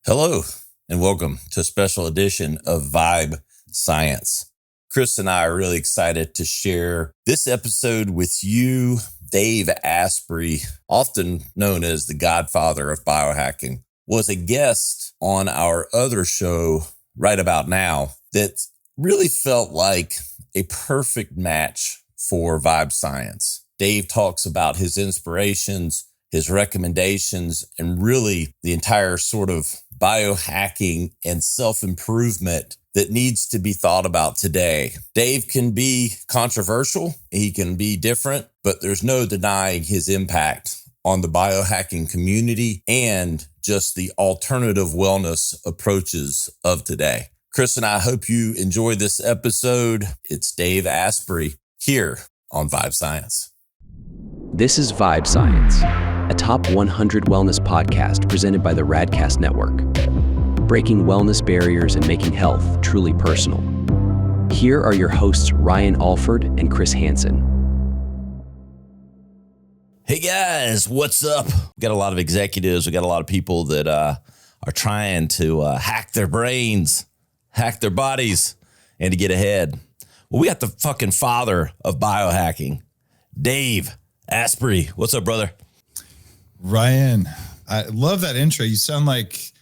Hello, and welcome to a special edition of Vibe Science. Chris and I are really excited to share this episode with you. Dave Asprey, often known as the godfather of biohacking, was a guest on our other show right about now that really felt like a perfect match for Vibe Science. Dave talks about his inspirations, his recommendations, and really the entire sort of biohacking and self-improvement that needs to be thought about today. Dave can be controversial, he can be different, but there's no denying his impact on the biohacking community and just the alternative wellness approaches of today. Chris and I hope you enjoy this episode. It's Dave Asprey here on Vibe Science. This is Vibe Science, a top 100 wellness podcast presented by the Radcast Network, breaking wellness barriers and making health truly personal. Here are your hosts, Ryan Alford and Chris Hansen. Hey guys, what's up? We got a lot of executives. We got a lot of people that are trying to hack their brains, hack their bodies, and to get ahead. Well, we got the fucking father of biohacking, Dave Asprey. What's up, brother? Ryan, I love that intro. You sound like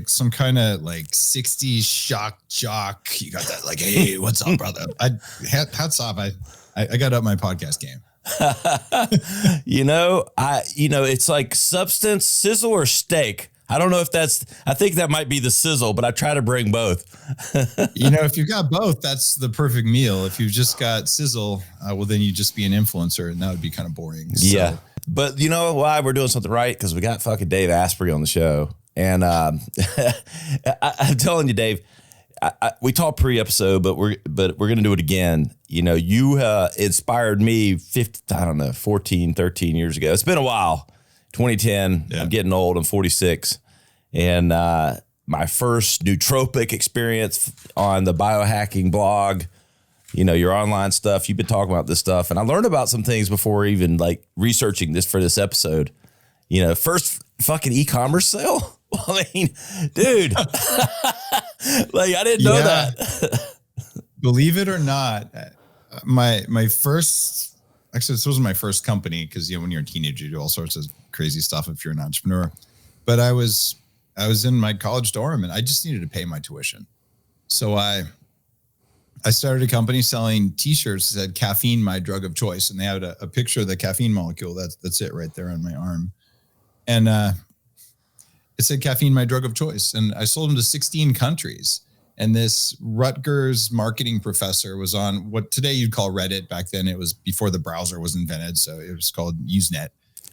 some kind of like 60s shock jock. You got that like, hey, what's up, brother? Hats off. I got up my podcast game. It's like substance, sizzle, or steak. I don't know if I think that might be the sizzle, but I try to bring both. If you've got both, that's the perfect meal. If you've just got sizzle, well, then you just be an influencer and that would be kind of boring. Yeah. But you know why we're doing something right? Because we got fucking Dave Asprey on the show. And I'm telling you, Dave, we talked pre-episode, but we're going to do it again. You inspired me 14, 13 years ago. It's been a while. 2010, yeah. I'm getting old. I'm 46. And my first nootropic experience on the biohacking blog, your online stuff, you've been talking about this stuff. And I learned about some things before even like researching this for this episode. First fucking e-commerce sale. I mean, dude, like I didn't know that. Believe it or not, my first, actually, this wasn't my first company because when you're a teenager, you do all sorts of crazy stuff if you're an entrepreneur. But I was in my college dorm and I just needed to pay my tuition. So I started a company selling t-shirts that said caffeine, my drug of choice. And they had a picture of the caffeine molecule. That's it right there on my arm. And it said caffeine, my drug of choice. And I sold them to 16 countries. And this Rutgers marketing professor was on what today you'd call Reddit. Back then it was before the browser was invented. So it was called Usenet.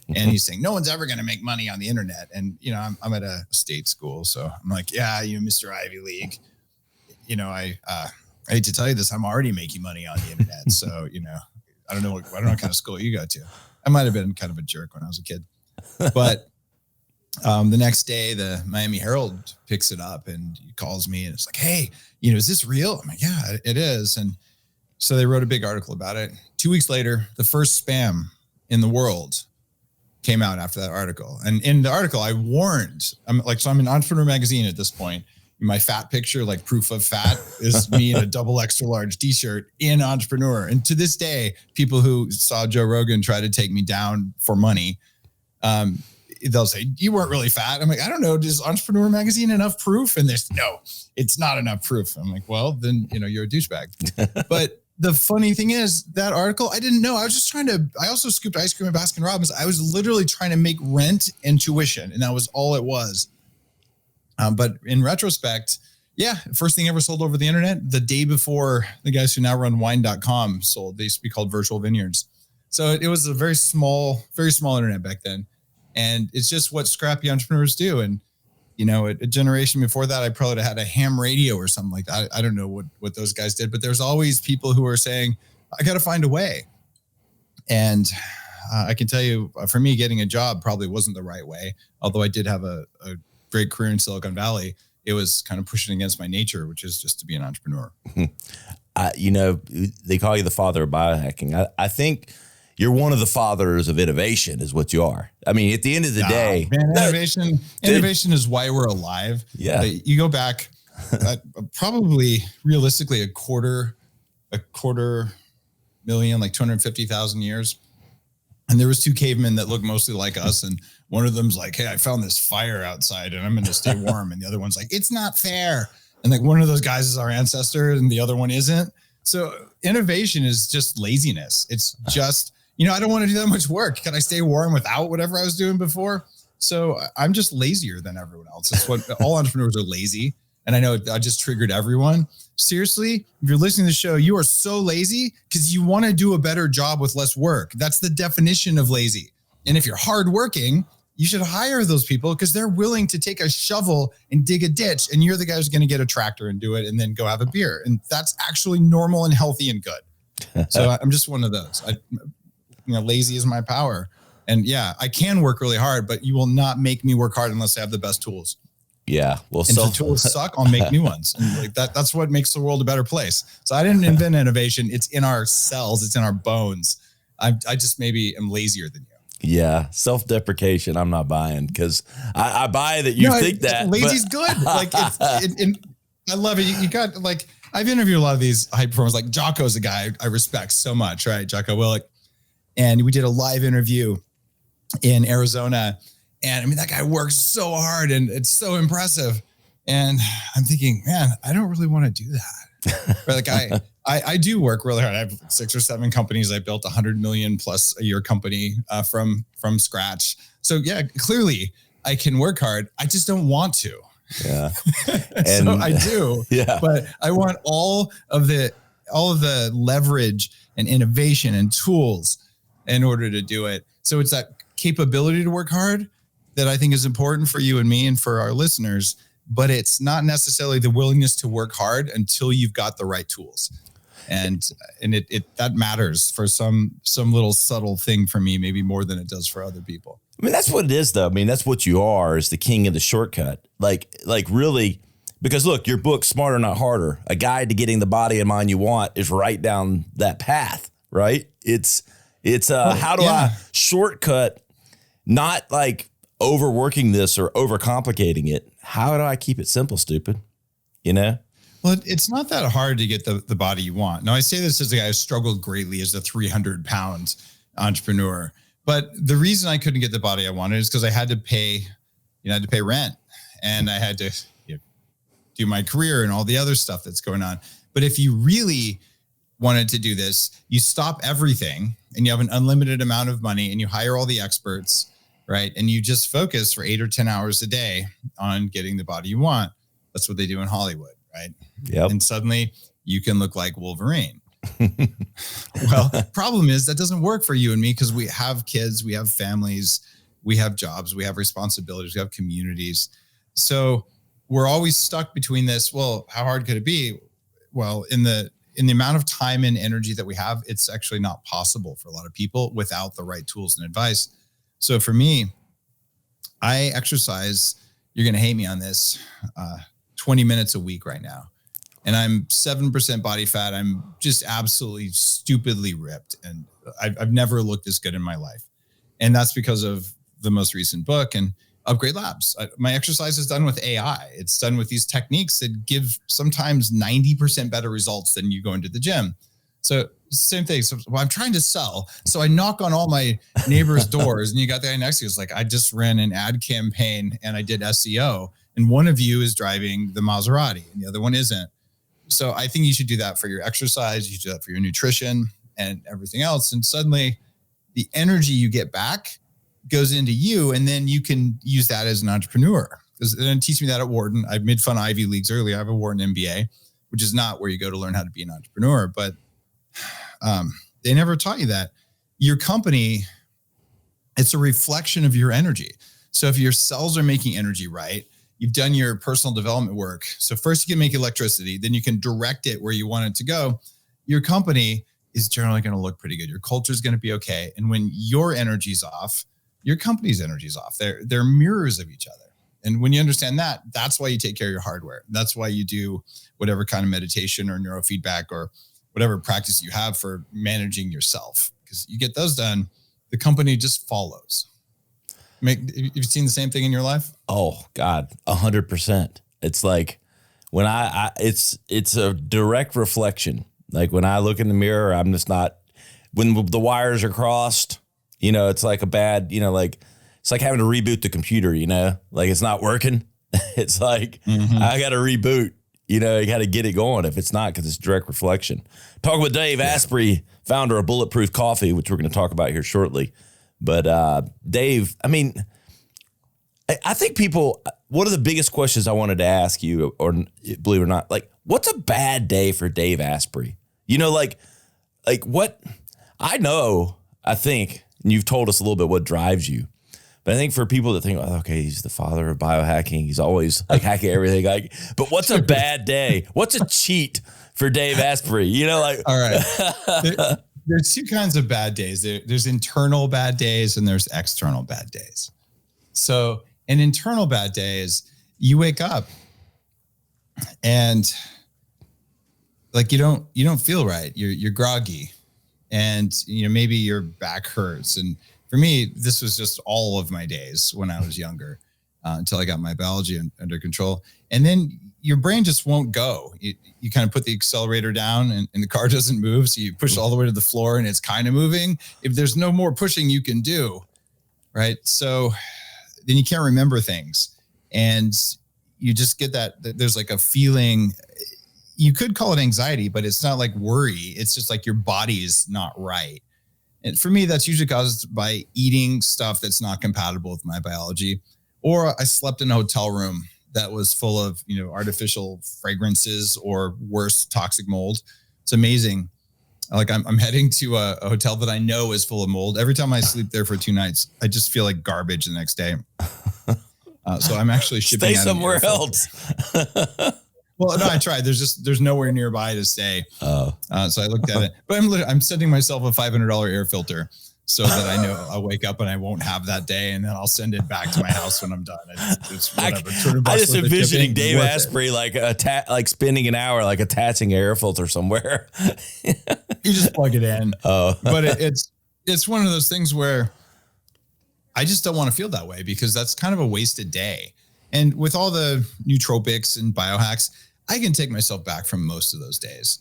And he's saying, no one's ever going to make money on the internet. And, I'm at a state school. So I'm like, yeah, Mr. Ivy League, I hate to tell you this, I'm already making money on the internet. So, I don't know what kind of school you go to. I might've been kind of a jerk when I was a kid, but the next day, the Miami Herald picks it up and he calls me and it's like, hey, is this real? I'm like, yeah, it is. And so they wrote a big article about it. 2 weeks later, the first spam in the world came out after that article. And in the article, I warned, I'm in Entrepreneur magazine at this point. My fat picture, like proof of fat, is me in a double extra large t-shirt in Entrepreneur. And to this day, people who saw Joe Rogan try to take me down for money, they'll say, you weren't really fat. I'm like, I don't know. Does Entrepreneur magazine enough proof? And there's no, it's not enough proof. I'm like, well, then, you're a douchebag. But the funny thing is that article, I didn't know. I was just I also scooped ice cream at Baskin Robbins. I was literally trying to make rent and tuition. And that was all it was. But in retrospect, yeah, first thing ever sold over the internet, the day before the guys who now run wine.com sold. They used to be called Virtual Vineyards. So it was a very small internet back then. And it's just what scrappy entrepreneurs do. And, a generation before that, I probably had a ham radio or something like that. I don't know what those guys did, but there's always people who are saying, I got to find a way. And I can tell you, for me, getting a job probably wasn't the right way. Although I did have a great career in Silicon Valley, it was kind of pushing against my nature, which is just to be an entrepreneur. They call you the father of biohacking. I think, you're one of the fathers of innovation is what you are. I mean, at the end of the day, man, innovation is why we're alive. Yeah. You go back probably realistically a quarter million, like 250,000 years. And there was two cavemen that looked mostly like us. And one of them's like, hey, I found this fire outside and I'm going to stay warm. And the other one's like, it's not fair. And like one of those guys is our ancestor and the other one isn't. So innovation is just laziness. It's just, I don't want to do that much work. Can I stay warm without whatever I was doing before? So I'm just lazier than everyone else. That's what all entrepreneurs are, lazy. And I know I just triggered everyone. Seriously, if you're listening to the show, you are so lazy because you want to do a better job with less work. That's the definition of lazy. And if you're hardworking, you should hire those people because they're willing to take a shovel and dig a ditch. And you're the guy who's going to get a tractor and do it and then go have a beer. And that's actually normal and healthy and good. So I'm just one of those. Lazy is my power. And yeah, I can work really hard, but you will not make me work hard unless I have the best tools. Yeah. Well, and if the tools suck, I'll make new ones. And like that's what makes the world a better place. So I didn't invent innovation. It's in our cells. It's in our bones. I just maybe am lazier than you. Yeah. Self-deprecation. I'm not buying because I buy that you think that. Lazy's good. Like I love it. You got like, I've interviewed a lot of these high performers, like Jocko's a guy I respect so much, right? Jocko Willink. And we did a live interview in Arizona. And I mean, that guy works so hard and it's so impressive. And I'm thinking, man, I don't really want to do that. But like I do work really hard. I have 6 or 7 companies. I built $100 million plus a year company from scratch. So yeah, clearly I can work hard. I just don't want to. Yeah. So I do. Yeah. But I want all of the leverage and innovation and tools in order to do it. So it's that capability to work hard that I think is important for you and me and for our listeners, but it's not necessarily the willingness to work hard until you've got the right tools. And it that matters for some little subtle thing for me, maybe more than it does for other people. I mean, that's what it is though. I mean, that's what you are, is the king of the shortcut. Like really, because look, your book, Smarter, Not Harder, a guide to getting the body and mind you want, is right down that path, right? It's how do I shortcut, not like overworking this or overcomplicating it. How do I keep it simple, stupid? Well, it's not that hard to get the body you want. Now, I say this as a guy who struggled greatly as a 300-pound entrepreneur. But the reason I couldn't get the body I wanted is because I had to pay rent, and I had to do my career and all the other stuff that's going on. But if you really wanted to do this, you stop everything and you have an unlimited amount of money and you hire all the experts, right? And you just focus for 8 or 10 hours a day on getting the body you want. That's what they do in Hollywood, right? Yep. And suddenly you can look like Wolverine. Well, problem is that doesn't work for you and me because we have kids, we have families, we have jobs, we have responsibilities, we have communities. So we're always stuck between this. Well, how hard could it be? Well, in the amount of time and energy that we have, it's actually not possible for a lot of people without the right tools and advice. So for me, I exercise, you're going to hate me on this, 20 minutes a week right now. And I'm 7% body fat. I'm just absolutely stupidly ripped. And I've never looked this good in my life. And that's because of the most recent book and Upgrade Labs. My exercise is done with AI. It's done with these techniques that give sometimes 90% better results than you go into the gym. So same thing. So I'm trying to sell. So I knock on all my neighbors' doors and you got the guy next to you. It's like, I just ran an ad campaign and I did SEO. And one of you is driving the Maserati and the other one isn't. So I think you should do that for your exercise. You should do that for your nutrition and everything else. And suddenly the energy you get back goes into you. And then you can use that as an entrepreneur. Because then teach me that at Wharton. I made fun of Ivy Leagues earlier. I have a Wharton MBA, which is not where you go to learn how to be an entrepreneur. But they never taught you that. Your company, it's a reflection of your energy. So if your cells are making energy right, you've done your personal development work. So first you can make electricity, then you can direct it where you want it to go. Your company is generally going to look pretty good. Your culture is going to be okay. And when your energy's off, your company's energy's off. They're mirrors of each other. And when you understand that, that's why you take care of your hardware. That's why you do whatever kind of meditation or neurofeedback or whatever practice you have for managing yourself. because you get those done, the company just follows. You've seen the same thing in your life? Oh God, 100%. It's like when it's a direct reflection. Like when I look in the mirror, I'm just not, when the wires are crossed, it's like a bad, it's like having to reboot the computer, like it's not working. It's like, I got to reboot, you got to get it going if it's not, because it's direct reflection. Talking with Dave Asprey, founder of Bulletproof Coffee, which we're going to talk about here shortly. But Dave, I think one of the biggest questions I wanted to ask you, or believe it or not, like, what's a bad day for Dave Asprey? Like what I think, and you've told us a little bit what drives you, but I think for people that think, oh, okay, he's the father of biohacking, he's always like hacking everything. Like, but what's a bad day? What's a cheat for Dave Asprey? All right. There's two kinds of bad days. There's internal bad days and there's external bad days. So an internal bad day is you wake up and like you don't feel right. You're groggy, and maybe your back hurts. And for me, this was just all of my days when I was younger, until I got my biology under control. And then your brain just won't go. You kind of put the accelerator down and the car doesn't move. So you push all the way to the floor and it's kind of moving. If there's no more pushing you can do, right? So then you can't remember things. And you just get that there's like a feeling, you could call it anxiety, but it's not like worry. It's just like your body is not right. And for me, that's usually caused by eating stuff that's not compatible with my biology. Or I slept in a hotel room that was full of, artificial fragrances or worse, toxic mold. It's amazing. Like I'm heading to a hotel that I know is full of mold. Every time I sleep there for 2 nights, I just feel like garbage the next day. So I'm actually shipping. Stay somewhere else. Well, no, I tried. There's nowhere nearby to stay. So I looked at it, but I'm sending myself a $500 air filter so that I know I'll wake up and I won't have that day, and then I'll send it back to my house when I'm done. It's whatever. I just envisioning Dave Asprey like spending an hour like attaching an air filter somewhere. You just plug it in. But it's one of those things where I just don't want to feel that way, because that's kind of a wasted day. And with all the nootropics and biohacks, I can take myself back from most of those days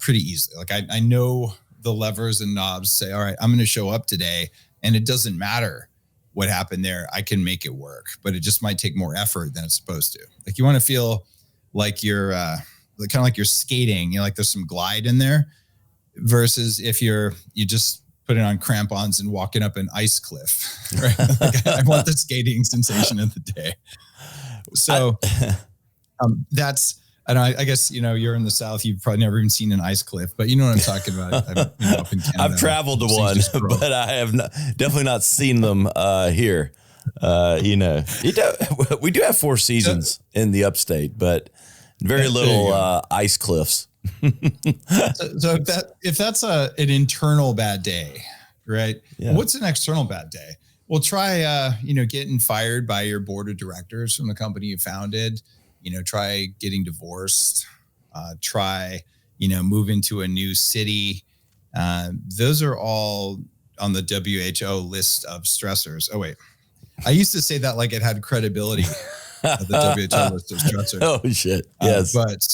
pretty easily. Like I know the levers and knobs, say, all right, I'm going to show up today, and it doesn't matter what happened there. I can make it work, but it just might take more effort than it's supposed to. Like you want to feel like you're kind of like you're skating, like there's some glide in there, versus if you just putting on crampons and walking up an ice cliff, right? Like I want the skating sensation of the day. So I guess, you're in the South, you've probably never even seen an ice cliff, but you know what I'm talking about. Up in Canada, I've traveled to one, but I have definitely not seen them here. We do have 4 seasons in the upstate, but very little ice cliffs. So if that's an internal bad day, right? Yeah. What's an external bad day? Well, try, getting fired by your board of directors from the company you founded. Try getting divorced. Try, move into a new city. Those are all on the WHO list of stressors. Oh, wait. I used to say that like it had credibility. The WHO list of stressors. Oh, shit. Yes. But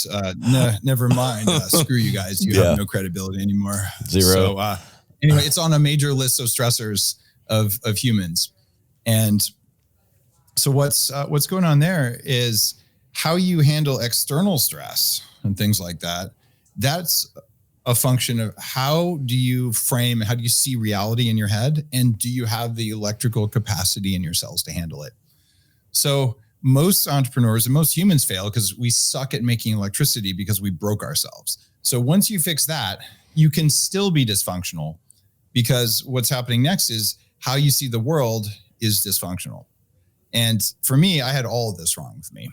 never mind. Screw you guys. You have no credibility anymore. Zero. So anyway, it's on a major list of stressors of humans. And so what's going on there is how you handle external stress and things like that. That's a function of how do you see reality in your head, and do you have the electrical capacity in your cells to handle it? So most entrepreneurs and most humans fail because we suck at making electricity because we broke ourselves. So once you fix that, you can still be dysfunctional, because what's happening next is how you see the world is dysfunctional. And for me, I had all of this wrong with me.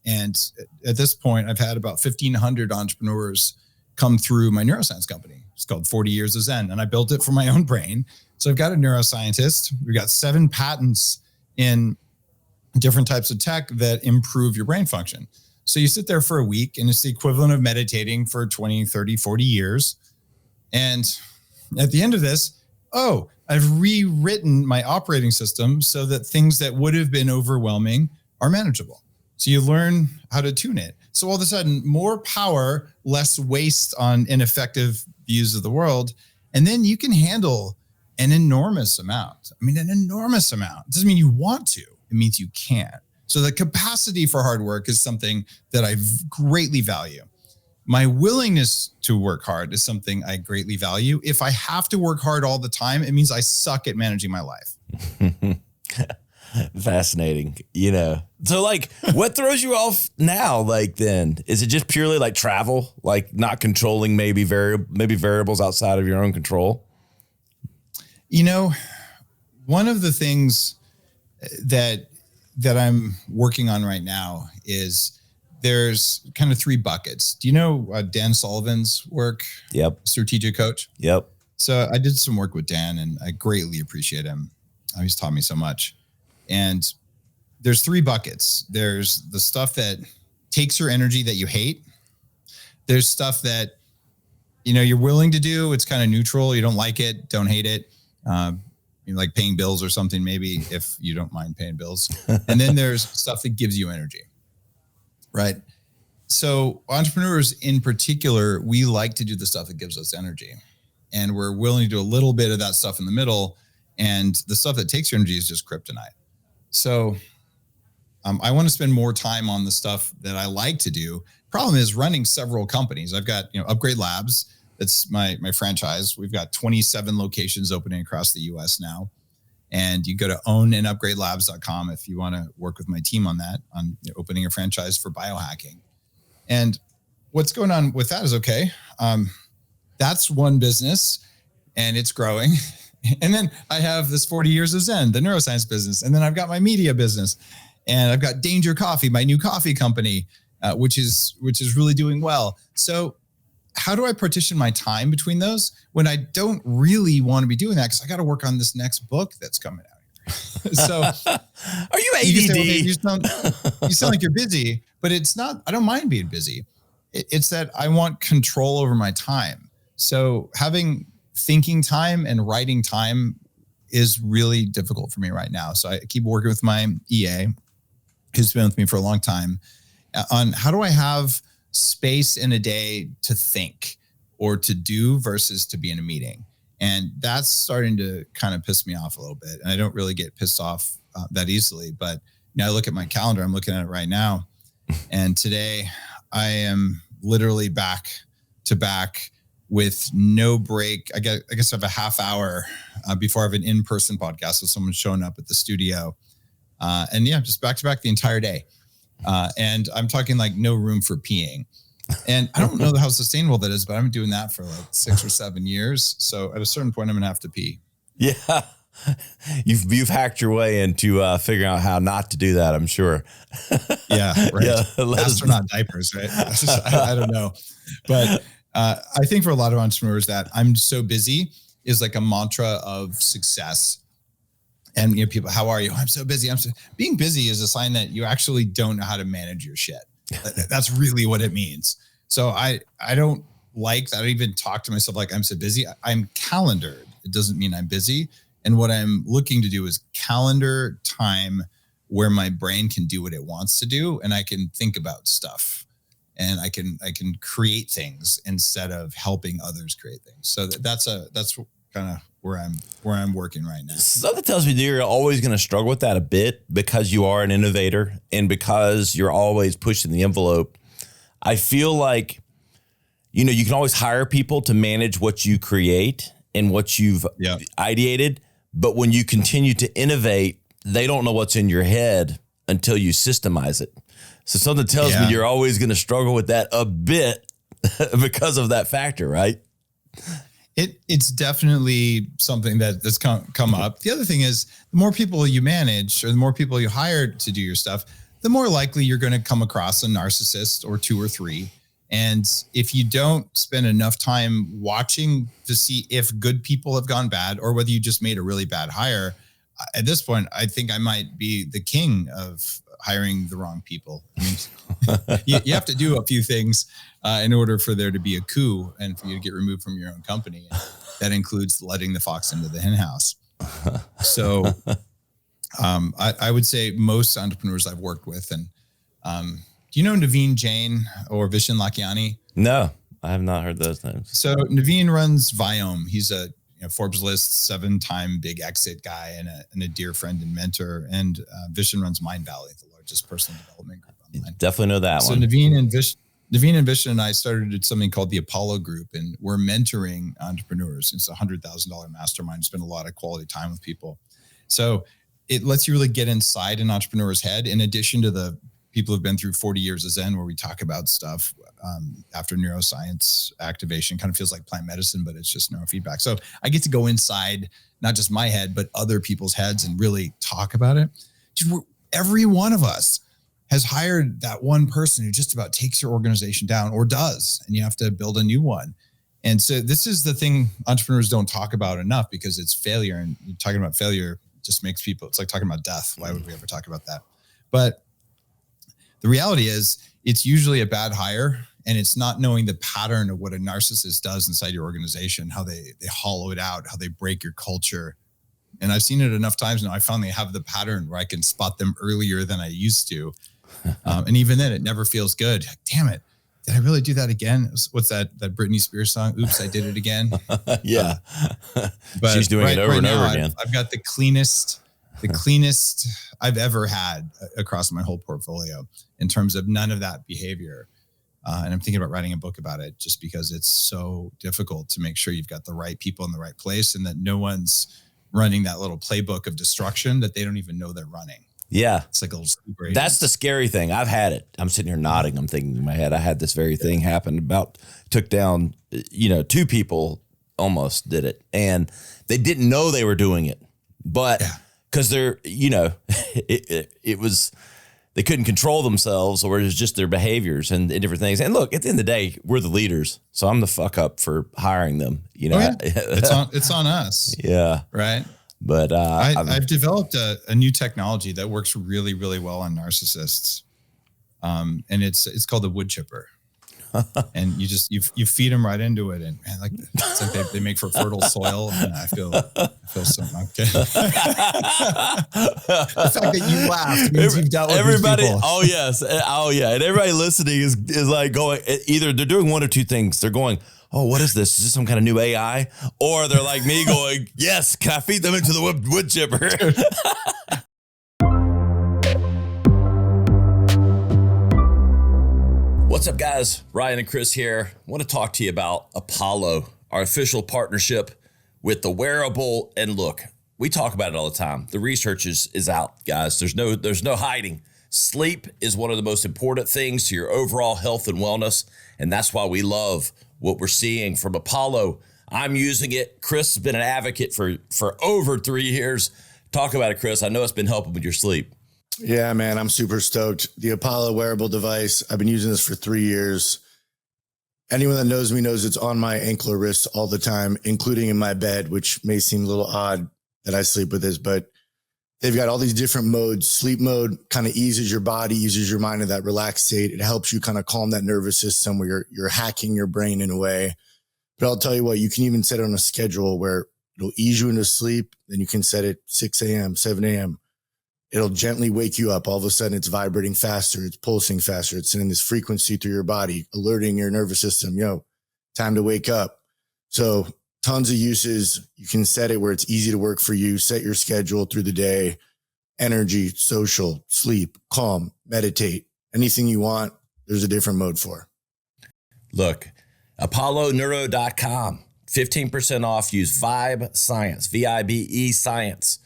And at this point, I've had about 1,500 entrepreneurs come through my neuroscience company. It's called 40 Years of Zen, and I built it for my own brain. So I've got a neuroscientist. We've got 7 patents in different types of tech that improve your brain function. So you sit there for a week, and it's the equivalent of meditating for 20, 30, 40 years. And at the end of this, oh, I've rewritten my operating system so that things that would have been overwhelming are manageable. So you learn how to tune it. So all of a sudden, more power, less waste on ineffective views of the world. And then you can handle an enormous amount. I mean, an enormous amount. It doesn't mean you want to. It means you can. So the capacity for hard work is something that I greatly value. My willingness to work hard is something I greatly value. If I have to work hard all the time, it means I suck at managing my life. Fascinating. So like, what throws you off now? Like, then is it just purely like travel, like not controlling maybe variables outside of your own control? One of the things that I'm working on right now is there's kind of 3 buckets. Do you know Dan Sullivan's work? Yep. Strategic coach. Yep. So I did some work with Dan and I greatly appreciate him. He's taught me so much. And there's 3 buckets. There's the stuff that takes your energy that you hate. There's stuff that, you're willing to do. It's kind of neutral. You don't like it, don't hate it. Like paying bills or something, maybe, if you don't mind paying bills. And then there's stuff that gives you energy, right? So entrepreneurs in particular, we like to do the stuff that gives us energy. And we're willing to do a little bit of that stuff in the middle. And the stuff that takes your energy is just kryptonite. So I want to spend more time on the stuff that I like to do. Problem is running several companies. I've got, Upgrade Labs. That's my franchise. We've got 27 locations opening across the US now. And you go to ownandupgradelabs.com if you want to work with my team on that, on opening a franchise for biohacking. And what's going on with that is okay. That's one business and it's growing. And then I have this 40 years of Zen, the neuroscience business. And then I've got my media business and I've got Danger Coffee, my new coffee company, which is really doing well. So how do I partition my time between those when I don't really want to be doing that? Because I got to work on this next book that's coming out here. So are you ADD? You sound like you're busy, but it's not. I don't mind being busy. It's that I want control over my time. So having thinking time and writing time is really difficult for me right now. So I keep working with my EA, who's been with me for a long time, on how do I have space in a day to think or to do versus to be in a meeting. And that's starting to kind of piss me off a little bit. And I don't really get pissed off that easily, but I look at my calendar, I'm looking at it right now. And today I am literally back to back with no break. I guess I have a half hour before I have an in-person podcast. So someone's showing up at the studio just back to back the entire day. And I'm talking like no room for peeing. And I don't know how sustainable that is, but I've been doing that for like 6 or 7 years. So at a certain point, I'm going to have to pee. Yeah. You've hacked your way into figuring out how not to do that, I'm sure. Yeah. Right. Yeah, astronaut diapers, right? I don't know. But I think for a lot of entrepreneurs that I'm so busy is like a mantra of success. And people, how are you? I'm so busy. Being busy is a sign that you actually don't know how to manage your shit. That's really what it means. So I don't like that. I don't even talk to myself like I'm so busy. I'm calendared. It doesn't mean I'm busy. And what I'm looking to do is calendar time where my brain can do what it wants to do, and I can think about stuff, and I can create things instead of helping others create things. So that's kind of where I'm working right now. Something tells me that you're always going to struggle with that a bit because you are an innovator and because you're always pushing the envelope. I feel like, you can always hire people to manage what you create and what you've ideated. But when you continue to innovate, they don't know what's in your head until you systemize it. So something tells me you're always going to struggle with that a bit because of that factor, right? It's definitely something that's come up. The other thing is, the more people you manage or the more people you hire to do your stuff, the more likely you're going to come across a narcissist or 2 or 3. And if you don't spend enough time watching to see if good people have gone bad or whether you just made a really bad hire, at this point, I think I might be the king of hiring the wrong people. I mean, you have to do a few things in order for there to be a coup and for you to get removed from your own company. that includes letting the fox into the hen house. So I would say most entrepreneurs I've worked with, and do you know Naveen, Jain, or Vishen, Lakhiani? No, I have not heard those names. So Naveen runs Viome. He's a Forbes list 7-time big exit guy and a dear friend and mentor. And Vishen runs Mind Valley, the largest personal development group online. Definitely know that one. So Naveen and Vishen and I started something called the Apollo Group, and we're mentoring entrepreneurs. It's a $100,000 mastermind. Spend a lot of quality time with people. So it lets you really get inside an entrepreneur's head, in addition to the people who've been through 40 years of Zen, where we talk about stuff after neuroscience activation. Kind of feels like plant medicine, but it's just neurofeedback. So I get to go inside, not just my head, but other people's heads and really talk about it. Every one of us has hired that one person who just about takes your organization down, or does, and you have to build a new one. And so this is the thing entrepreneurs don't talk about enough, because it's failure. And talking about failure just makes people, it's like talking about death. Why would we ever talk about that? But the reality is it's usually a bad hire, and it's not knowing the pattern of what a narcissist does inside your organization, how they hollow it out, how they break your culture. And I've seen it enough times now. I finally have the pattern where I can spot them earlier than I used to. And even then it never feels good. Damn it. Did I really do that again? What's that Britney Spears song? Oops, I did it again. Yeah. But she's doing it over and over again. I've got the cleanest I've ever had across my whole portfolio in terms of none of that behavior. And I'm thinking about writing a book about it, just because it's so difficult to make sure you've got the right people in the right place, and that no one's running that little playbook of destruction that they don't even know they're running. Yeah. It's like a little secret. That's the scary thing. I've had it. I'm sitting here nodding. I'm thinking in my head, I had this very thing happen took down, 2 people almost did it, and they didn't know they were doing it, but because they're, it was, they couldn't control themselves, or it was just their behaviors and different things. And look, at the end of the day, we're the leaders. So I'm the fuck up for hiring them, It's on us. Yeah. Right. But I've developed a new technology that works really, really well on narcissists. And it's called the wood chipper. And you feed them right into it, and man, it's like they make for fertile soil. And I feel something. Okay. The fact that you laughed means you've dealt with everybody. These people. Oh yes. Oh yeah. And everybody listening is like going, either they're doing one or two things. They're going, oh, what is this? Is this some kind of new AI? Or they're like me going, yes, can I feed them into the wood chipper? What's up, guys? Ryan and Chris here. I want to talk to you about Apollo, our official partnership with the wearable. And look, we talk about it all the time. The research is out, guys. There's no hiding. Sleep is one of the most important things to your overall health and wellness. And that's why we love what we're seeing from Apollo. I'm using it. Chris has been an advocate for over 3 years. Talk about it, Chris. I know it's been helping with your sleep. Yeah, man, I'm super stoked. The Apollo wearable device, I've been using this for 3 years. Anyone that knows me knows it's on my ankle or wrist all the time, including in my bed, which may seem a little odd that I sleep with this, but they've got all these different modes. Sleep mode kind of eases your body, eases your mind in that relaxed state. It helps you kind of calm that nervous system where you're hacking your brain in a way. But I'll tell you what, you can even set it on a schedule where it'll ease you into sleep. Then you can set it 6 a.m., 7 a.m. It'll gently wake you up. All of a sudden it's vibrating faster. It's pulsing faster. It's sending this frequency through your body, alerting your nervous system, time to wake up. So tons of uses. You can set it where it's easy to work for you. Set your schedule through the day, energy, social, sleep, calm, meditate, anything you want. There's a different mode for. Look, ApolloNeuro.com, 15% off. Use Vibe Science, VIBE Science.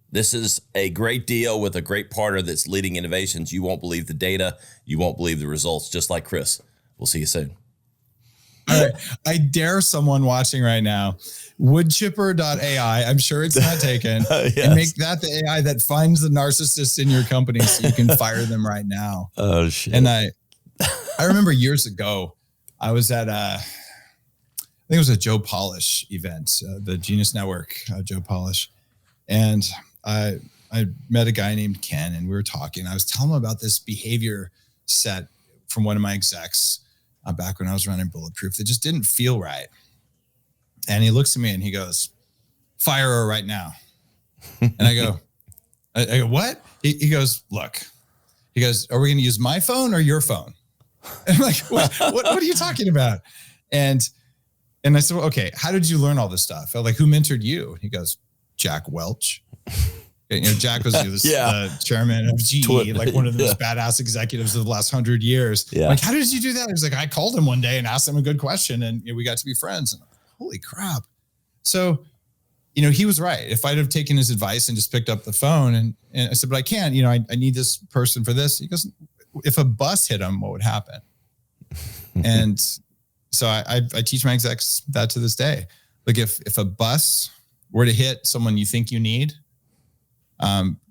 This is a great deal with a great partner that's leading innovations. You won't believe the data. You won't believe the results, just like Chris. We'll see you soon. All right. I dare someone watching right now, woodchipper.ai. I'm sure it's not taken. Yes. And make that the AI that finds the narcissist in your company so you can fire them right now. Oh, shit. And I remember years ago, I was at I think it was a Joe Polish event, the Genius Network, Joe Polish. And I met a guy named Ken, and we were talking. I was telling him about this behavior set from one of my execs back when I was running Bulletproof that just didn't feel right. And he looks at me and he goes, fire her right now. And I go, what? He goes, look, he goes, are we going to use my phone or your phone? And I'm like, what are you talking about? And I said, well, okay, how did you learn all this stuff? I was like, who mentored you? And he goes, Jack Welch. Jack was the chairman of GE, like one of the most badass executives of the last 100 years. Yeah. Like, how did you do that? He was like, I called him one day and asked him a good question, and we got to be friends. And I'm like, holy crap. So, he was right. If I'd have taken his advice and just picked up the phone and I said, but I can't, I need this person for this. He goes, if a bus hit him, what would happen? And so I teach my execs that to this day. Like if a bus were to hit someone you think you need,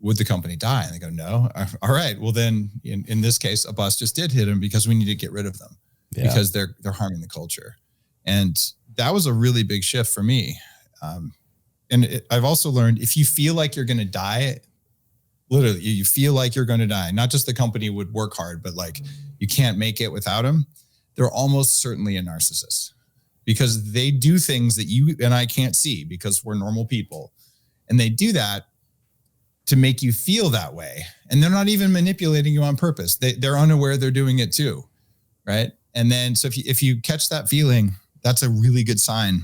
would the company die? And they go, no. All right. Well, then in this case, a bus just did hit him because we need to get rid of them because they're harming the culture. And that was a really big shift for me. I've also learned if you feel like you're going to die, literally you feel like you're going to die, not just the company would work hard, but like you can't make it without them. They're almost certainly a narcissist because they do things that you and I can't see because we're normal people. And they do that to make you feel that way. And they're not even manipulating you on purpose. They're unaware they're doing it too. Right. And then, so if you catch that feeling, that's a really good sign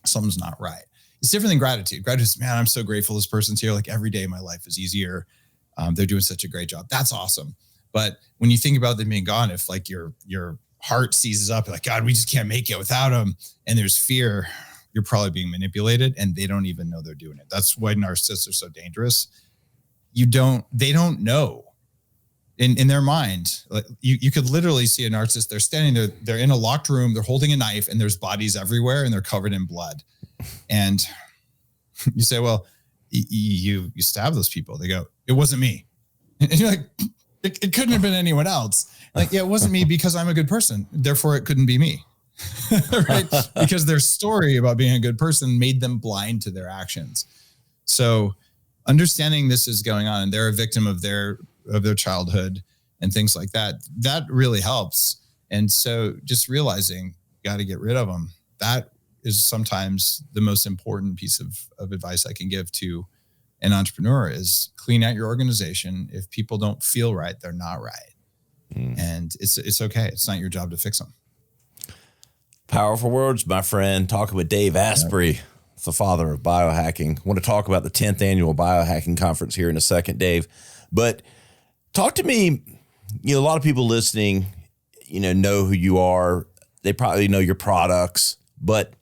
something's not right. It's different than gratitude. Gratitude is, man, I'm so grateful this person's here. Like every day my life is easier. They're doing such a great job. That's awesome. But when you think about them being gone, if like your heart seizes up, like, God, we just can't make it without them. And there's fear, you're probably being manipulated and they don't even know they're doing it. That's why narcissists are so dangerous. They don't know in their mind. Like you could literally see a narcissist. They're standing there, they're in a locked room, they're holding a knife and there's bodies everywhere and they're covered in blood. And you say, well, you stabbed those people. They go, it wasn't me. And you're like, it couldn't have been anyone else. Like, yeah, it wasn't me because I'm a good person. Therefore it couldn't be me. Right? Because their story about being a good person made them blind to their actions. So understanding this is going on and they're a victim of their childhood and things like that, that really helps. And so just realizing you got to get rid of them. That is sometimes the most important piece of advice I can give to an entrepreneur is clean out your organization. If people don't feel right, they're not right. And it's okay. It's not your job to fix them. Powerful words, my friend. Talking with Dave Asprey, the father of biohacking. I want to talk about the 10th Annual Biohacking Conference here in a second, Dave. But talk to me, a lot of people listening, know who you are. They probably know your products, but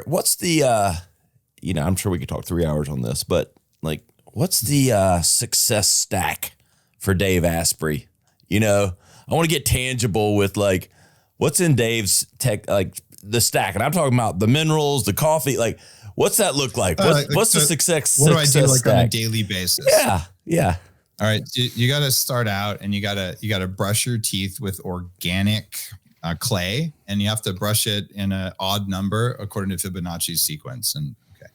what's the, I'm sure we could talk 3 hours on this, but like, what's the success stack for Dave Asprey? I want to get tangible with like, what's in Dave's tech, like the stack. And I'm talking about the minerals, the coffee, like what's that look like? What's the success What do I do like stack? on a daily basis? Yeah. All right. You got to start out and you got to brush your teeth with organic clay, and you have to brush it in an odd number according to Fibonacci's sequence. And okay,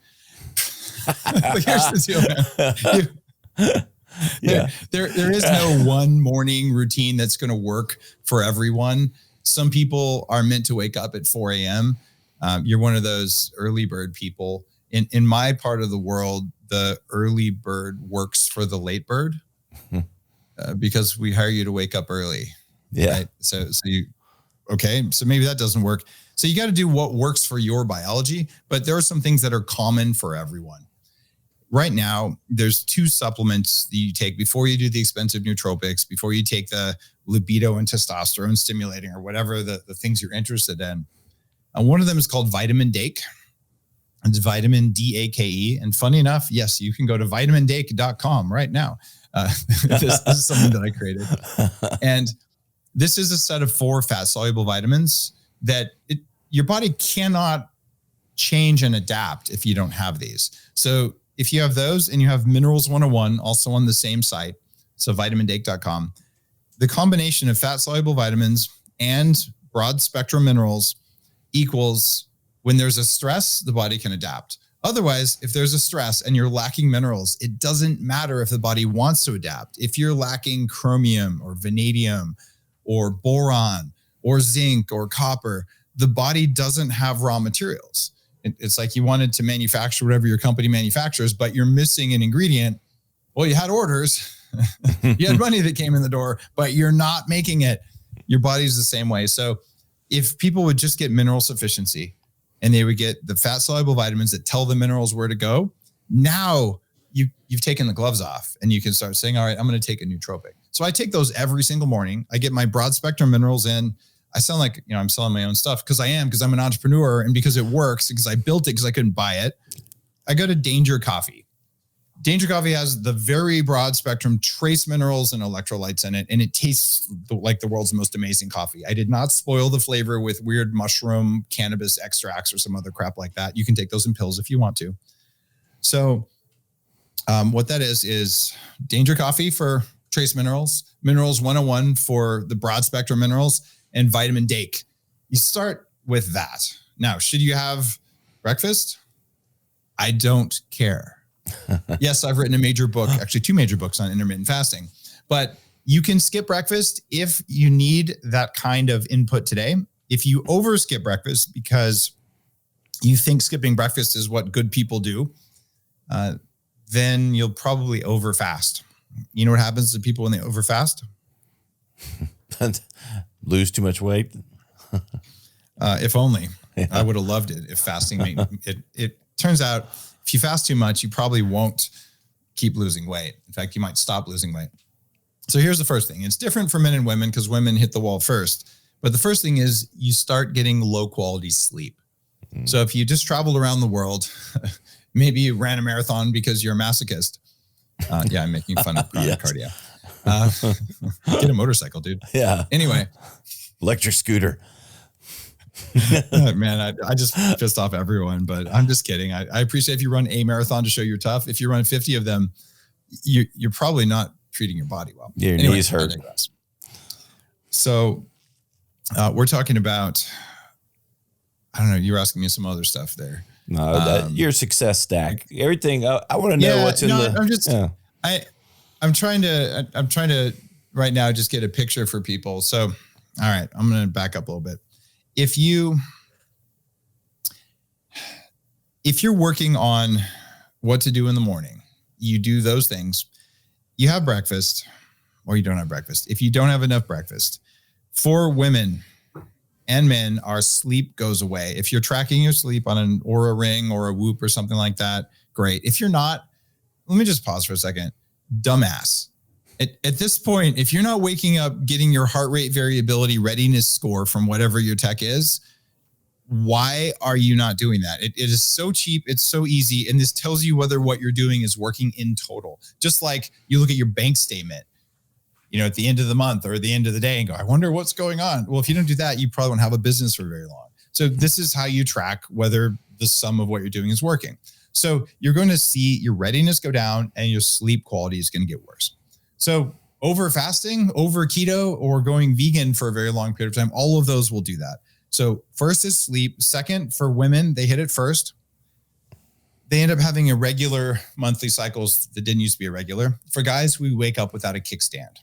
here's the deal, man. There is no one morning routine that's going to work for everyone. Some people are meant to wake up at 4 a.m. You're one of those early bird people. In my part of the world, the early bird works for the late bird because we hire you to wake up early. Yeah. Right? So maybe that doesn't work. So you got to do what works for your biology, but there are some things that are common for everyone. Right now, there's 2 supplements that you take before you do the expensive nootropics, before you take the libido and testosterone stimulating or whatever the things you're interested in. And one of them is called vitamin Dake. It's vitamin D-A-K-E. And funny enough, yes, you can go to vitamindake.com right now. This is something that I created. And this is a set of 4 fat-soluble vitamins that your body cannot change and adapt if you don't have these. So if you have those and you have Minerals 101, also on the same site, so vitamindake.com, the combination of fat-soluble vitamins and broad-spectrum minerals equals when there's a stress, the body can adapt. Otherwise, if there's a stress and you're lacking minerals, it doesn't matter if the body wants to adapt. If you're lacking chromium or vanadium or boron or zinc or copper, the body doesn't have raw materials. It's like you wanted to manufacture whatever your company manufactures, but you're missing an ingredient. Well, you had orders, you had money that came in the door, but you're not making it. Your body's the same way. So if people would just get mineral sufficiency and they would get the fat soluble vitamins that tell the minerals where to go, now you've taken the gloves off and you can start saying, all right, I'm going to take a nootropic. So I take those every single morning. I get my broad spectrum minerals in. I sound like, I'm selling my own stuff because I'm an entrepreneur and because it works, because I built it, because I couldn't buy it. I go to Danger Coffee. Danger Coffee has the very broad spectrum trace minerals and electrolytes in it, and it tastes like the world's most amazing coffee. I did not spoil the flavor with weird mushroom cannabis extracts or some other crap like that. You can take those in pills if you want to. So what that is Danger Coffee for trace minerals, Minerals 101 for the broad spectrum minerals, and vitamin Dake. You start with that. Now, should you have breakfast? I don't care. Yes, I've written a major book, actually 2 major books on intermittent fasting, but you can skip breakfast if you need that kind of input today. If you over skip breakfast because you think skipping breakfast is what good people do, then you'll probably over fast. You know what happens to people when they over fast? Lose too much weight. If only. Yeah. I would have loved it if fasting made it turns out if you fast too much, you probably won't keep losing weight. In fact, you might stop losing weight. So here's the first thing. It's different for men and women because women hit the wall first. But the first thing is you start getting low quality sleep. So if you just traveled around the world, maybe you ran a marathon because you're a masochist. Yeah, I'm making fun of chronic cardio. Get a motorcycle, dude. Yeah. Anyway. Electric scooter. Man, I just pissed off everyone, but I'm just kidding. I appreciate if you run a marathon to show you're tough. If you run 50 of them, you're probably not treating your body well. Your knees hurt. So we're talking about, I don't know, you were asking me some other stuff there. No, your success stack, everything. I want to know what's in the. I'm just, I'm trying to right now just get a picture for people. So, all right, I'm going to back up a little bit. If you're working on what to do in the morning, you do those things, you have breakfast or you don't have breakfast. If you don't have enough breakfast, for women and men, our sleep goes away. If you're tracking your sleep on an Oura Ring or a Whoop or something like that, great. If you're not, let me just pause for a second. Dumbass. At this point, if you're not waking up, getting your heart rate variability readiness score from whatever your tech is, why are you not doing that? It is so cheap. It's so easy. And this tells you whether what you're doing is working in total. Just like you look at your bank statement, at the end of the month or at the end of the day and go, I wonder what's going on. Well, if you don't do that, you probably won't have a business for very long. So this is how you track whether the sum of what you're doing is working. So you're going to see your readiness go down and your sleep quality is going to get worse. So over fasting, over keto, or going vegan for a very long period of time, all of those will do that. So first is sleep. Second, for women, they hit it first. They end up having irregular monthly cycles that didn't used to be irregular. For guys, we wake up without a kickstand.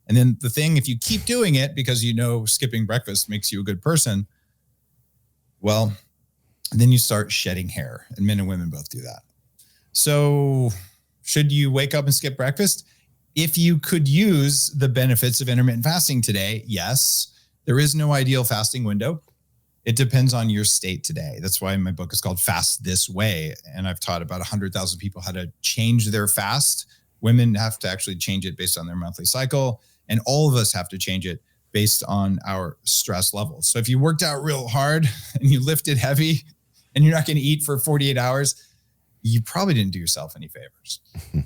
And then the thing, if you keep doing it because skipping breakfast makes you a good person, well, then you start shedding hair, and men and women both do that. So should you wake up and skip breakfast? If you could use the benefits of intermittent fasting today, yes. There is no ideal fasting window. It depends on your state today. That's why my book is called Fast This Way. And I've taught about 100,000 people how to change their fast. Women have to actually change it based on their monthly cycle. And all of us have to change it based on our stress levels. So if you worked out real hard and you lifted heavy and you're not going to eat for 48 hours, you probably didn't do yourself any favors.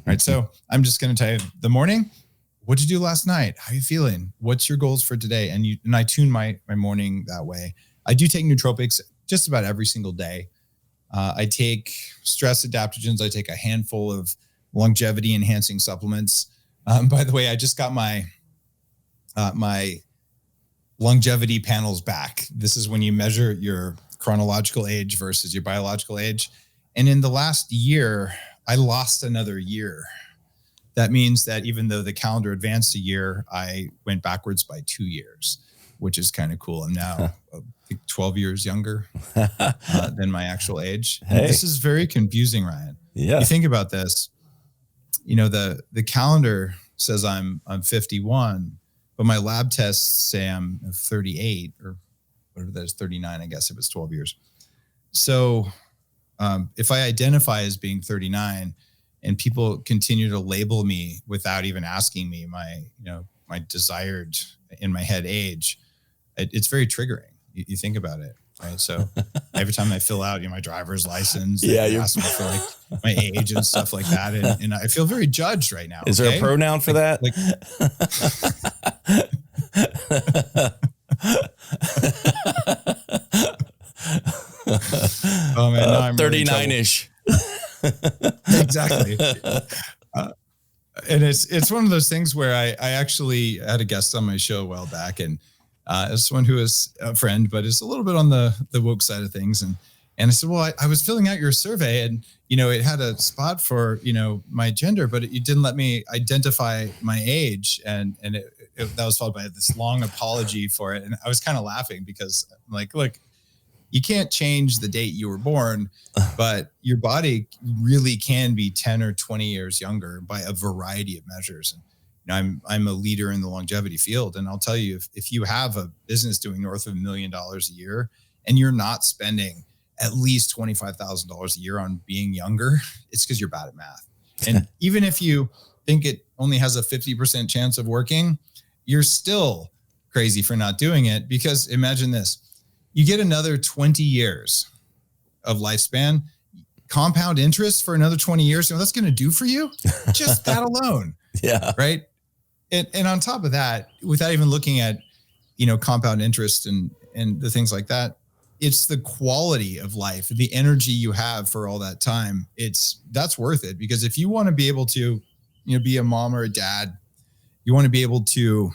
Right. So I'm just going to tell you the morning, what'd you do last night? How are you feeling? What's your goals for today? And I tune my morning that way. I do take nootropics just about every single day. I take stress adaptogens. I take a handful of longevity enhancing supplements. By the way, I just got my longevity panels back. This is when you measure your chronological age versus your biological age. And in the last year, I lost another year. That means that even though the calendar advanced a year, I went backwards by 2 years. which is kind of cool. I'm now I think 12 years younger than my actual age. Hey. This is very confusing, Ryan. Yeah. You think about this, the calendar says I'm 51, but my lab tests say I'm 38 or whatever that is, 39, I guess, if it's 12 years. So if I identify as being 39 and people continue to label me without even asking me my desired in my head age, it's very triggering. You think about it, right? So every time I fill out my driver's license, they ask me for like my age and stuff like that. And I feel very judged right now. Is there a pronoun for that? Oh man, now I'm 39-ish. Exactly. And it's one of those things where I actually had a guest on my show a while back, and it's someone who is a friend, but is a little bit on the woke side of things. And I said, well, I was filling out your survey, and it had a spot for my gender, but it didn't let me identify my age, and that was followed by this long apology for it. And I was kind of laughing because I'm like, look, you can't change the date you were born, but your body really can be 10 or 20 years younger by a variety of measures. And I'm a leader in the longevity field. And I'll tell you, if you have a business doing north of $1 million a year and you're not spending at least $25,000 a year on being younger, it's because you're bad at math. And even if you think it only has a 50% chance of working, you're still crazy for not doing it. Because imagine this. You get another 20 years of lifespan, compound interest for another 20 years. You know what that's going to do for you? Just that alone. Yeah. Right. And on top of that, without even looking at, compound interest and the things like that, it's the quality of life, the energy you have for all that time. That's worth it. Because if you want to be able to, be a mom or a dad, you want to be able to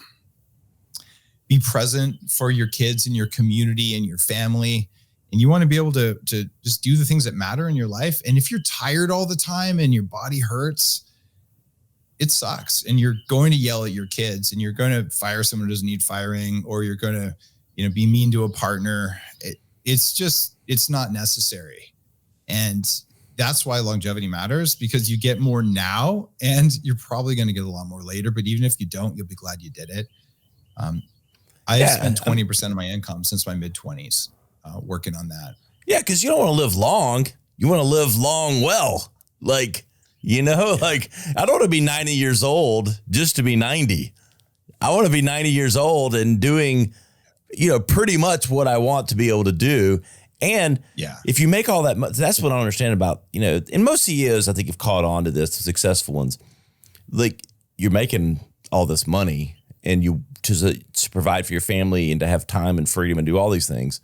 be present for your kids and your community and your family. And you want to be able to just do the things that matter in your life. And if you're tired all the time and your body hurts, it sucks. And you're going to yell at your kids, and you're going to fire someone who doesn't need firing, or you're going to, be mean to a partner. It's not necessary. And that's why longevity matters, because you get more now and you're probably going to get a lot more later. But even if you don't, you'll be glad you did it. I've spent 20% of my income since my mid-20s working on that. Yeah, because you don't want to live long. You want to live long well. I don't want to be 90 years old just to be 90. I want to be 90 years old and doing, pretty much what I want to be able to do. And if you make all that money, that's what I understand about, and most CEOs, I think, have caught on to this, the successful ones. Like, you're making all this money and you to provide for your family and to have time and freedom and do all these things,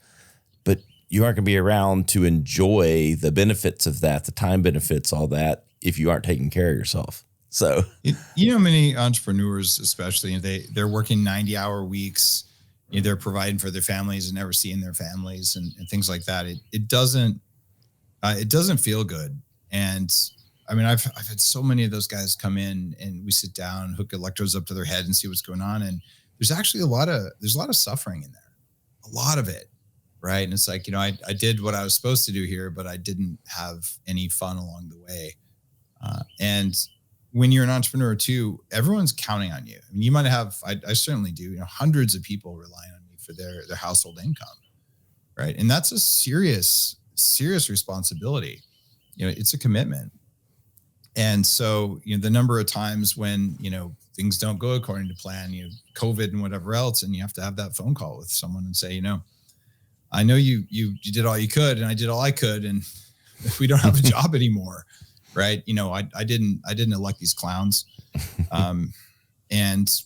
but you aren't going to be around to enjoy the benefits of that, the time benefits, all that, if you aren't taking care of yourself. So, many entrepreneurs, especially, they're working 90-hour weeks. They're providing for their families and never seeing their families and things like that. It doesn't feel good. And I mean, I've had so many of those guys come in and we sit down, hook electrodes up to their head and see what's going on. And there's actually a lot of suffering in there, a lot of it. Right. And it's like, I did what I was supposed to do here, but I didn't have any fun along the way. And when you're an entrepreneur too, everyone's counting on you. I mean, you might have, I certainly do, hundreds of people rely on me for their household income. Right. And that's a serious responsibility. It's a commitment. And so, the number of times when, things don't go according to plan, COVID and whatever else, and you have to have that phone call with someone and say, I know you did all you could and I did all I could, and we don't have a job anymore. Right. I didn't elect these clowns. And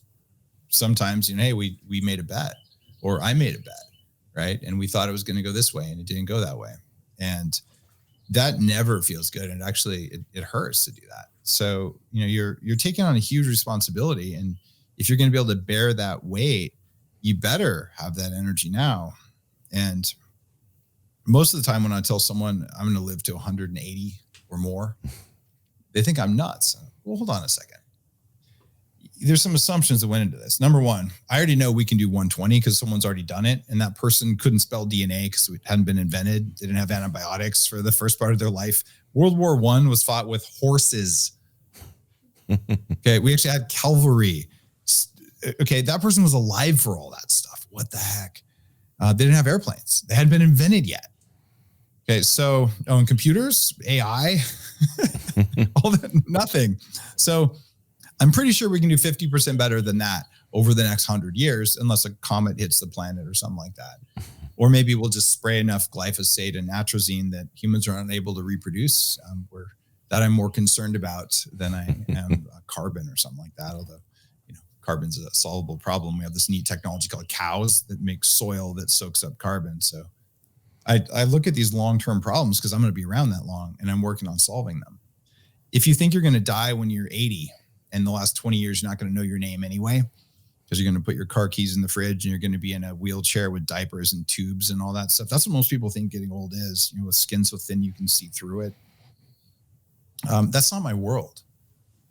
sometimes, hey, we made a bet, or I made a bet. Right. And we thought it was going to go this way and it didn't go that way. And that never feels good. And actually it hurts to do that. So, you're taking on a huge responsibility. And if you're going to be able to bear that weight, you better have that energy now. And most of the time when I tell someone I'm going to live to 180 or more, they think I'm nuts. Well, hold on a second. there's some assumptions that went into this. Number one, I already know we can do 120 because someone's already done it. And that person couldn't spell DNA because it hadn't been invented. They didn't have antibiotics for the first part of their life. World War I was fought with horses. Okay. We actually had cavalry. Okay. That person was alive for all that stuff. What the heck? They didn't have airplanes. They hadn't been invented yet. Okay. So, and computers, AI, all that, nothing. So I'm pretty sure we can do 50% better than that over the next 100 years, unless a comet hits the planet or something like that. Or maybe we'll just spray enough glyphosate and atrazine that humans are unable to reproduce. That I'm more concerned about than I am carbon or something like that. Although, carbon's a solvable problem. We have this neat technology called cows that make soil that soaks up carbon. So I look at these long-term problems because I'm going to be around that long and I'm working on solving them. If you think you're going to die when you're 80 and the last 20 years, you're not going to know your name anyway, because you're going to put your car keys in the fridge and you're going to be in a wheelchair with diapers and tubes and all that stuff. That's what most people think getting old is, with skin so thin you can see through it. That's not my world.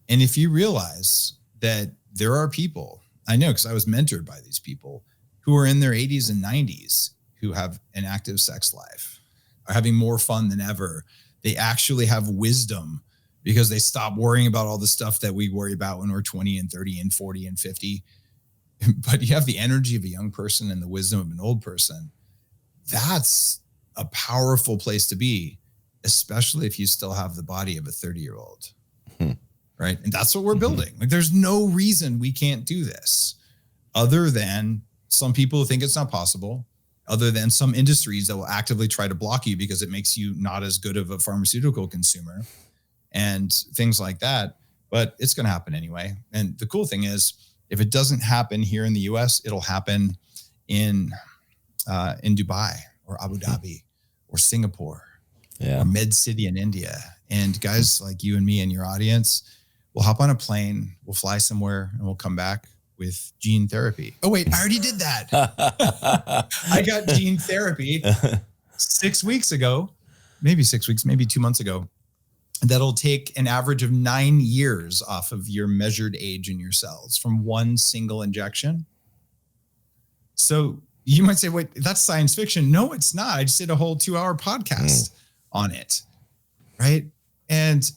And if you realize that there are people, I know because I was mentored by these people who are in their 80s and 90s who have an active sex life, are having more fun than ever. They actually have wisdom because they stop worrying about all the stuff that we worry about when we're 20 and 30 and 40 and 50. But you have the energy of a young person and the wisdom of an old person. That's a powerful place to be, especially if you still have the body of a 30-year-old. Right. And that's what we're building. Like, there's no reason we can't do this other than some people who think it's not possible, other than some industries that will actively try to block you because it makes you not as good of a pharmaceutical consumer and things like that. But it's going to happen anyway. And the cool thing is, if it doesn't happen here in the US, it'll happen in Dubai or Abu Dhabi or Singapore or Med City in India. And guys like you and me and your audience, we'll hop on a plane, we'll fly somewhere, and we'll come back with gene therapy. Oh, wait, I already did that. I got gene therapy 6 weeks ago, maybe 6 weeks, maybe 2 months ago. That'll take an average of 9 years off of your measured age in your cells from one single injection. So you might say, wait, that's science fiction. No, it's not. I just did a whole 2-hour podcast on it. Right. And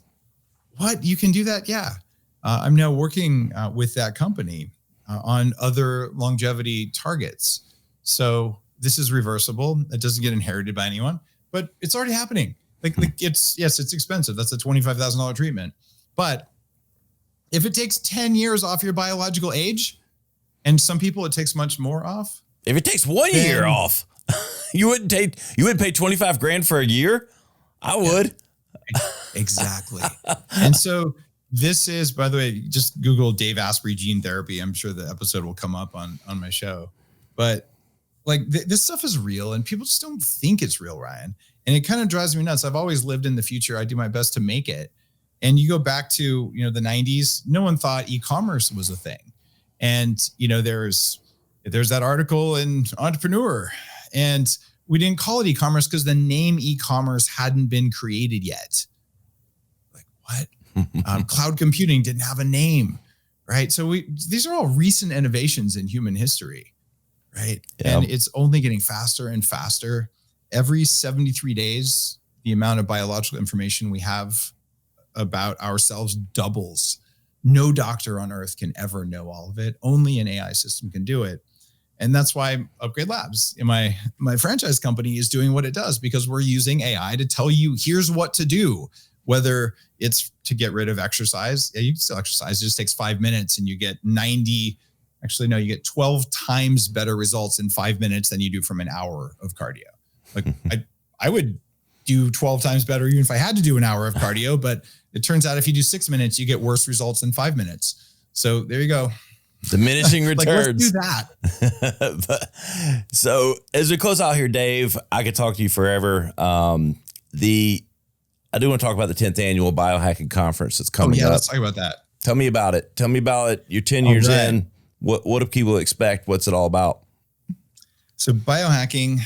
what, you can do that? Yeah. I'm now working with that company on other longevity targets. So this is reversible. It doesn't get inherited by anyone, but it's already happening. Like it's expensive. That's a $25,000 treatment. But if it takes 10 years off your biological age, and some people it takes much more off. If it takes 1 year off, you wouldn't pay $25,000 for a year? I would. Exactly. And so this is, by the way, just Google Dave Asprey gene therapy. I'm sure the episode will come up on my show. But like this stuff is real and people just don't think it's real, Ryan. And it kind of drives me nuts. I've always lived in the future. I do my best to make it. And you go back to, the 90s, no one thought e-commerce was a thing. And, there's that article in Entrepreneur, and we didn't call it e-commerce because the name e-commerce hadn't been created yet. Like what? Cloud computing didn't have a name, right? So these are all recent innovations in human history, right? Yep. And it's only getting faster and faster. Every 73 days, the amount of biological information we have about ourselves doubles. No doctor on earth can ever know all of it. Only an AI system can do it. And that's why Upgrade Labs, in my franchise company, is doing what it does, because we're using AI to tell you, here's what to do, whether it's to get rid of exercise. Yeah, you can still exercise. It just takes 5 minutes and you get you get 12 times better results in 5 minutes than you do from an hour of cardio. Like I would do 12 times better even if I had to do an hour of cardio, but it turns out if you do 6 minutes, you get worse results than 5 minutes. So there you go. Diminishing returns. Let's do that. So as we close out here, Dave, I could talk to you forever. I do want to talk about the 10th annual Biohacking Conference that's coming up. Let's talk about that. Tell me about it. Tell me about it. You're 10 years in. What do people expect? What's it all about? So biohacking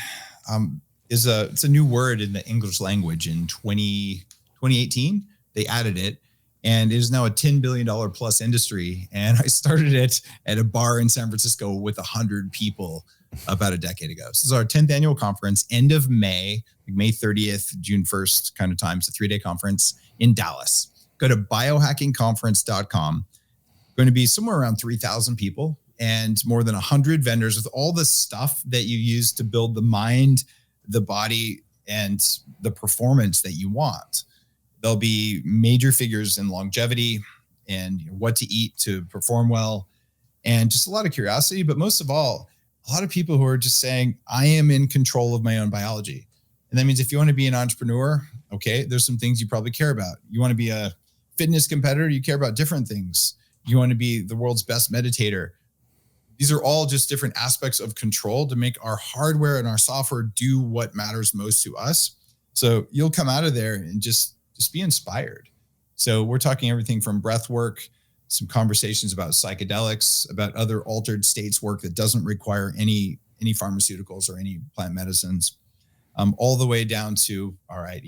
it's a new word in the English language in 2018. They added it. And it is now a $10 billion plus industry. And I started it at a bar in San Francisco with 100 people about a decade ago. So this is our 10th annual conference, end of May, like May 30th, June 1st kind of time. It's a 3-day conference in Dallas. Go to biohacking conference.com. Going to be somewhere around 3,000 people and more than 100 vendors with all the stuff that you use to build the mind, the body, and the performance that you want. There'll be major figures in longevity and what to eat to perform well, and just a lot of curiosity. But most of all, a lot of people who are just saying, I am in control of my own biology. And that means if you want to be an entrepreneur, okay, there's some things you probably care about. You want to be a fitness competitor, you care about different things. You want to be the world's best meditator. These are all just different aspects of control to make our hardware and our software do what matters most to us. So you'll come out of there and just be inspired. So we're talking everything from breath work, some conversations about psychedelics, about other altered states work that doesn't require any pharmaceuticals or any plant medicines, all the way down to, all right,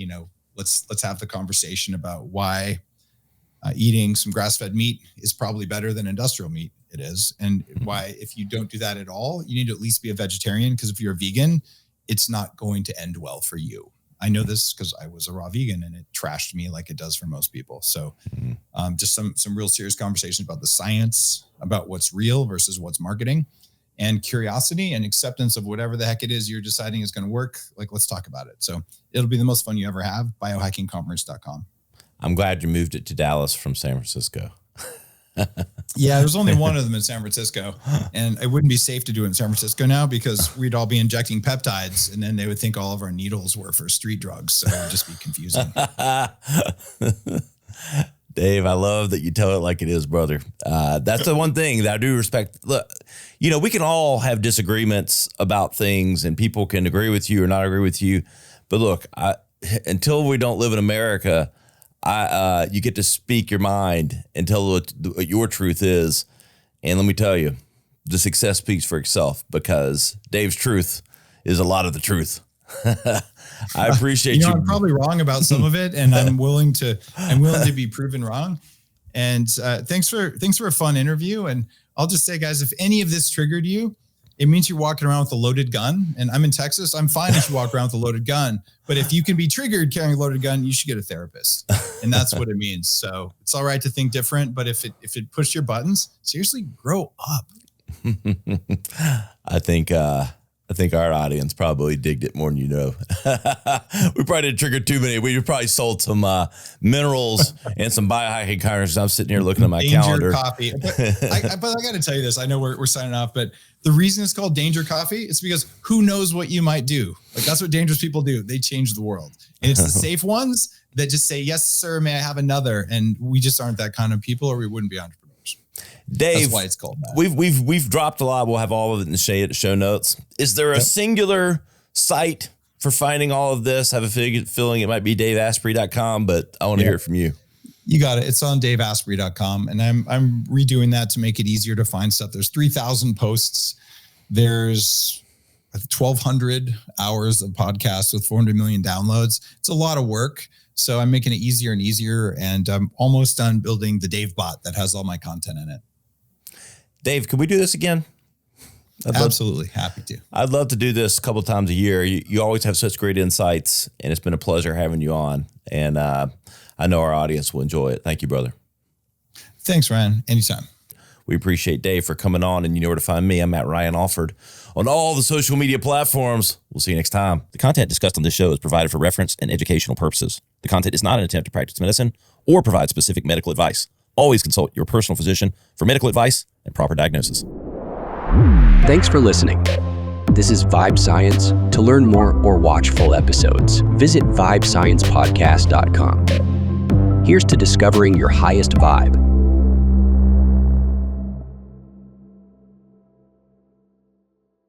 let's have the conversation about why eating some grass-fed meat is probably better than industrial meat. It is. And why, if you don't do that at all, you need to at least be a vegetarian, because if you're a vegan, it's not going to end well for you. I know this because I was a raw vegan and it trashed me like it does for most people. So just some real serious conversations about the science, about what's real versus what's marketing, and curiosity and acceptance of whatever the heck it is you're deciding is going to work. Like, let's talk about it. So it'll be the most fun you ever have. Biohackingconference.com. I'm glad you moved it to Dallas from San Francisco. Yeah, there's only one of them in San Francisco, and it wouldn't be safe to do it in San Francisco now because we'd all be injecting peptides, and then they would think all of our needles were for street drugs. So it would just be confusing. Dave, I love that you tell it like it is, brother. That's the one thing that I do respect. Look, we can all have disagreements about things, and people can agree with you or not agree with you. But look, until we don't live in America, you get to speak your mind and tell what your truth is. And let me tell you, the success speaks for itself, because Dave's truth is a lot of the truth. I appreciate you. I'm probably wrong about some of it, and I'm willing to be proven wrong. And thanks for a fun interview. And I'll just say, guys, if any of this triggered you, it means you're walking around with a loaded gun. And I'm in Texas. I'm fine if you walk around with a loaded gun. But if you can be triggered carrying a loaded gun, you should get a therapist. And that's what it means. So it's all right to think different. But if it pushed your buttons, seriously, grow up. I think our audience probably digged it more than you know. We probably didn't trigger too many. We probably sold some minerals and some biohacking conferences. I'm sitting here looking at my calendar. Coffee. But I got to tell you this. I know we're signing off, but the reason it's called Danger Coffee is because who knows what you might do. Like, that's what dangerous people do. They change the world. And it's the safe ones that just say, yes, sir, may I have another? And we just aren't that kind of people, or we wouldn't be entrepreneurs. Dave, that's why it's called that. We've dropped a lot. We'll have all of it in the show notes. Is there a singular site for finding all of this? I have a feeling it might be daveasprey.com, but I want to hear from you. You got it. It's on daveasprey.com. And I'm redoing that to make it easier to find stuff. There's 3,000 posts. There's 1,200 hours of podcasts with 400 million downloads. It's a lot of work. So I'm making it easier and easier. And I'm almost done building the Dave bot that has all my content in it. Dave, can we do this again? Absolutely. Happy to. I'd love to do this a couple of times a year. You always have such great insights, and it's been a pleasure having you on. And I know our audience will enjoy it. Thank you, brother. Thanks, Ryan. Anytime. We appreciate Dave for coming on, and you know where to find me. I'm at Ryan Alford on all the social media platforms. We'll see you next time. The content discussed on this show is provided for reference and educational purposes. The content is not an attempt to practice medicine or provide specific medical advice. Always consult your personal physician for medical advice and proper diagnosis. Thanks for listening. This is Vibe Science. To learn more or watch full episodes, visit vibesciencepodcast.com. Here's to discovering your highest vibe